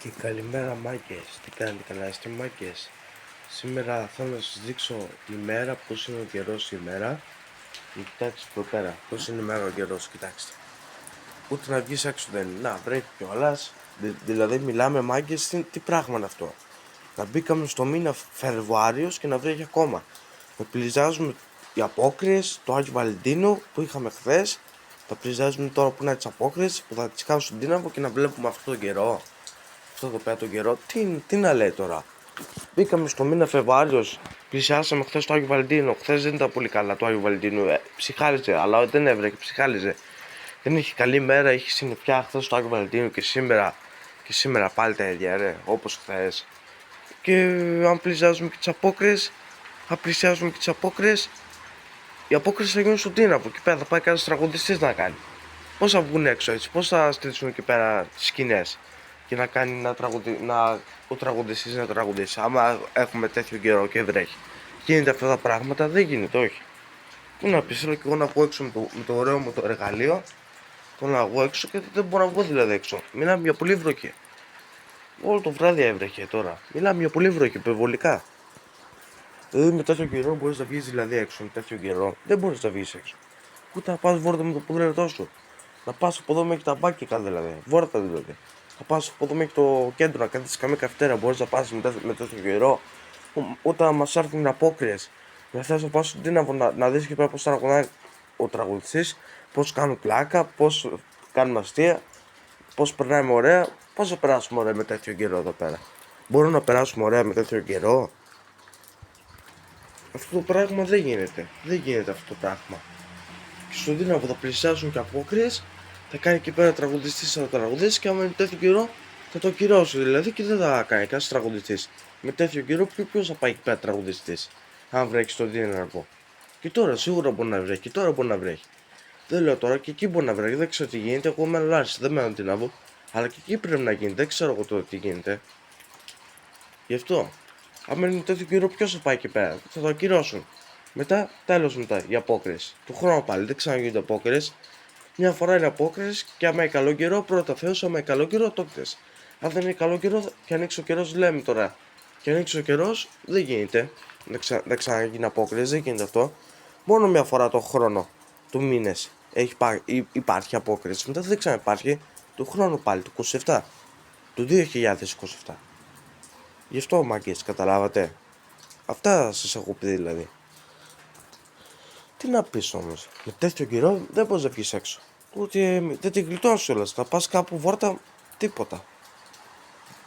Και καλημέρα μάγκες, τι κάνετε, καλά είστε μάγκες? Σήμερα θέλω να σας δείξω η μέρα, πώς είναι ο καιρός σήμερα. Κοιτάξτε εδώ πέρα, πώς είναι η μέρα ο καιρός, κοιτάξτε. Ούτε να βγεις έξω δεν είναι, να βρέχει κιόλας. Δηλαδή μιλάμε μάγκες, τι πράγμα είναι αυτό. Να μπήκαμε στο μήνα Φεβρουάριος και να βρέχει ακόμα. Να πλησιάζουμε οι απόκριες, το Άγιο Βαλεντίνο που είχαμε χθες. Τα πλησιάζουμε τώρα που είναι τις απόκριες, που θα τις κάνουν στον Δύναμο και να βλέπουμε αυτόν τον καιρό. Αυτό εδώ πέρα τον καιρό, τι να λέει τώρα. Μπήκαμε στο μήνα Φεβρουάριο, πλησιάσαμε χθες το Άγιο Βαλεντίνο. Χθες δεν ήταν πολύ καλά το Άγιο Βαλεντίνο. Ψυχάριζε, αλλά δεν έβρεχε, ψυχάριζε. Δεν είχε καλή μέρα, είχε συννεφιά χθες το Άγιο Βαλεντίνο και σήμερα πάλι τα ίδια, ρε, όπως χθες. Και αν πλησιάζουμε και τις απόκριες, οι απόκριες θα γίνουν στον Τίναβο. Εκεί πέρα θα πάει κάποιος τραγουδιστής να κάνει. Πώς θα βγουν έξω έτσι, πώς θα στήσουν εκεί πέρα τις σκηνές και να κάνει ο τραγουδιστής να τραγουδήσει. Άμα έχουμε τέτοιο καιρό και βρέχει, γίνεται αυτά τα πράγματα? Δεν γίνεται, όχι. Πού να πεις, θέλω και εγώ να βγω έξω με το ωραίο μου το εργαλείο. Θέλω να βγω έξω και δεν μπορώ να βγω δηλαδή έξω. Μιλάμε για πολύ βροχή. Όλο το βράδυ έβρεχε τώρα. Μιλάμε για πολύ βροχή, υπερβολικά. Δηλαδή με τέτοιο καιρό μπορείς να βγεις δηλαδή έξω. Με τέτοιο καιρό δεν μπορείς να βγεις έξω. Ούτε να πας βόρτα με το ποδήλατό σου. Να πας από εδώ μέχρι τα μπάκικα δηλαδή. Βόρτα δηλαδή. Θα πας από εδώ μέχρι το κέντρο να κάθεσαι καμία καυτέρα. Μπορείς να πας με τέτοιο καιρό. Όταν μας έρθουν απόκριες. Να θες να πας στον Δύναμο να δεις και πέρα πώς τραγουδάει ο τραγουδιστής. Πώς κάνουν πλάκα. Πώς κάνουν αστεία. Πώς περνάμε ωραία. Πώς θα περάσουμε ωραία με τέτοιο καιρό εδώ πέρα? Μπορούμε να περάσουμε ωραία με τέτοιο καιρό? Αυτό το πράγμα δεν γίνεται. Δεν γίνεται αυτό το πράγμα. Και στον Δύναμο θα πλησιάσουν και απόκριες. Θα κάνει εκεί πέρα τραγουδιστής, θα τραγουδήσει και άμα είναι τέτοιο καιρό θα το ακυρώσει δηλαδή και δεν θα κάνει κανένα τραγουδιστής. Με τέτοιο καιρό ποιος θα πάει εκεί πέρα τραγουδιστής? Αν βρέχει στο Δύναμο. Και τώρα σίγουρα μπορεί να βρέχει, και τώρα μπορεί να βρέχει. Δεν λέω τώρα, και εκεί μπορεί να βρέχει, δεν ξέρω τι γίνεται. Εγώ μένω Λάρισα, δεν μένω Δύναμο. Αλλά και εκεί πρέπει να γίνει, δεν ξέρω εγώ τώρα τι γίνεται. Γι' αυτό, άμα είναι τέτοιο καιρό, ποιος θα πάει εκεί πέρα? Θα το ακυρώσουν. Μετά, τέλος μετά, οι απόκριες. Του χρόνου πάλι, δεν ξαναγίνονται απόκριες. Μια φορά είναι απόκριες και άμα είναι καλό καιρό, πρώτα Θεός, άμα είναι καλό καιρό, το χτες. Αν δεν είναι καλό καιρό, και ανοίξει ο καιρός, λέμε τώρα. Και ανοίξει ο καιρός, δεν γίνεται. Δεν ξαναγίνει απόκριες, δεν γίνεται αυτό. Μόνο μια φορά το χρόνο, του μήνες, υπάρχει απόκριση. Μετά δεν ξαναυπάρχει. Του χρόνου πάλι, του 27. Του 2027. Γι' αυτό μάγκες, καταλάβατε. Αυτά σας έχω πει δηλαδή. Τι να πεις όμως, με τέτοιο καιρό δεν μπορείς να βγεις έξω. Ούτε δεν την γλιτώνεις όλας, θα πας κάπου βόρτα, τίποτα.